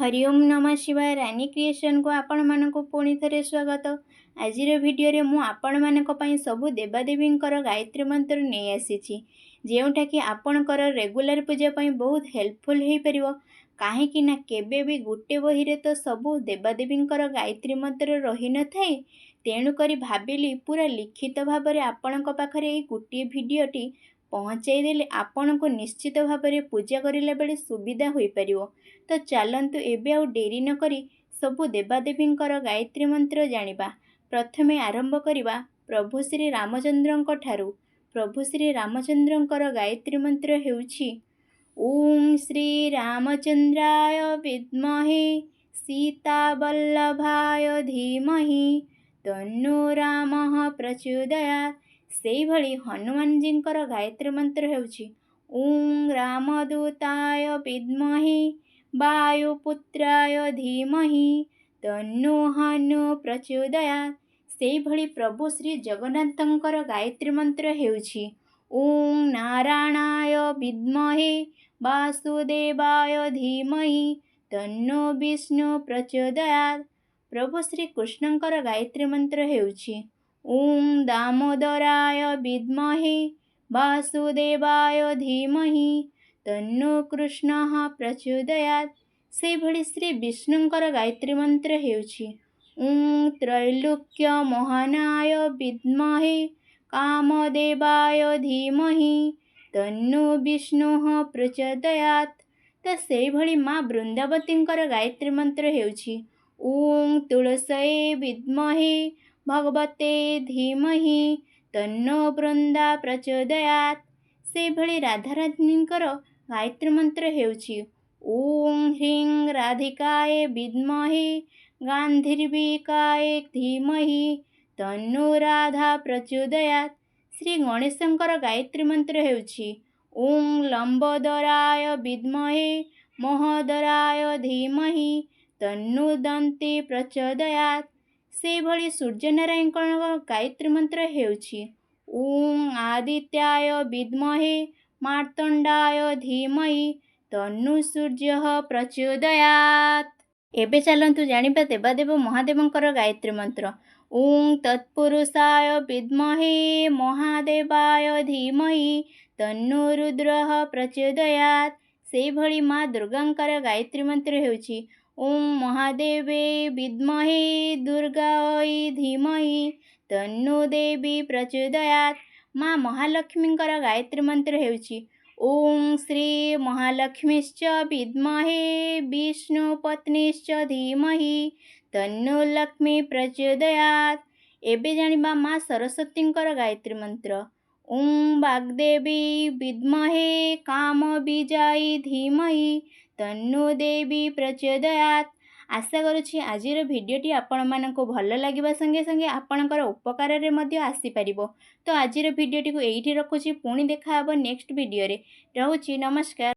हरिओम नमः शिवाय रानी क्रिएशन को आपण मानक पुणी थे स्वागत। आज भिडियो मु आपण मानक पई सबु देवादेवींकर गायत्री मंत्र नहीं आसी जोटा कि आपणकर रेगुलर पूजा पई बहुत हेल्पफुल हो पार। कहीं ना केबे भी गोटे बही रे तो सबु देवादेवींकर गायत्री मंत्र रही न थाए, तेणुकरी भाविली पूरा लिखित भाव में आपण पाखरे गोटे भिडियोटी पहुँचाई देले आपण को निश्चित भाव में पूजा करला बेले सुविधा हो पार। तो चलतु एबे आउ डेरी न करी सबु देवादेवींकर गायत्री मंत्र जानिबा। प्रथमे आरंभ करिबा प्रभु श्री रामचंद्रंक ठारू। प्रभु श्री रामचंद्रंकर गायत्री मंत्र हेउछि ओम श्री रामचंद्राय विद्महे सीतावल्लभाय धीमहि तन्नो रामः प्रचोदयात्। सेहि भली हनुमान जींकर गायत्री मंत्र हेउछि ओम रामदूताय विद्महे वायुपुत्राय धीमहि तन्नो हनु प्रचोदयात्। सेहि भली प्रभु श्री जगन्नाथंकर गायत्री मंत्र हेउछि ओम नारायणाय विद्महे वासुदेवाय धीमहि तन्नो विष्णु प्रचोदयात्। प्रभु श्री कृष्णंकर गायत्री मंत्र हेउछि ओम दामोदराय विद्महे वासुदेवाय धीमहि तन्नो कृष्णः प्रचोदयात्। से भली श्री विष्णुंकर गायत्री मंत्र हेउछि ओम त्रैलोक्य मोहनाय विद्महे कामदेवाय धीमहि तन्नो विष्णुः प्रचोदयात्। तो से भली माँ वृंदावतींकर गायत्री मंत्र हेउछि ओम तुलसी विद्महे भगवते धीमहि तन्नो वृंदा प्रचोदयात्। से भली राधारानींकर गायत्री मंत्र हेउछि ओम ह्रीं राधिकाय विद्महे गांधीर्विकाय धीमहि तन्नो राधा प्रचोदयात्। श्री गणेशंकर गायत्री मंत्र हेउछि ओम लंबोदराय विद्महे महोदराय धीमहि तन्नो दन्ती प्रचोदयात्। से भली सूर्यनारायण गायत्री मंत्र हेउछि ओम आदित्याय विद्महे मार्तंडाय धीमहि तन्नो सूर्यः प्रचोदयात्। एबे चलंतु जानिबा देवादेव महादेवंकर गायत्री मंत्र ओम तत्पुरुषाय विद्महे महादेवाय धीमहि तन्नो रुद्रः प्रचोदयात्। से भली माँ दुर्गांकर गायत्री मंत्र हेउछि ओम महादेवे विद्महे दुर्गायै धीमहि तन्नो देवी प्रचोदयात्। माँ महालक्ष्मींकर गायत्री मंत्र हेउछि ओम श्री महालक्ष्मीश्च विद्महे विष्णुपत्नीश्च धीमहि तन्नो लक्ष्मी प्रचोदयात्। एबे जानिबा माँ सरस्वतींकर गायत्री मंत्र ओम वाग्देवी विद्महे कामबीजायै धीमहि तन्नो देवी प्रचोदयात्। आशा करुछि आजिर भिडियोटी आपण मानक भल लागिबा संगे संगे आपणकर उपकार रे मध्य आसी परिबो। तो आजिर भिडियोटी को एइठी रखुछि, पुणी देखा हबो नेक्स्ट भिडियो रे। रहूछि, नमस्कार।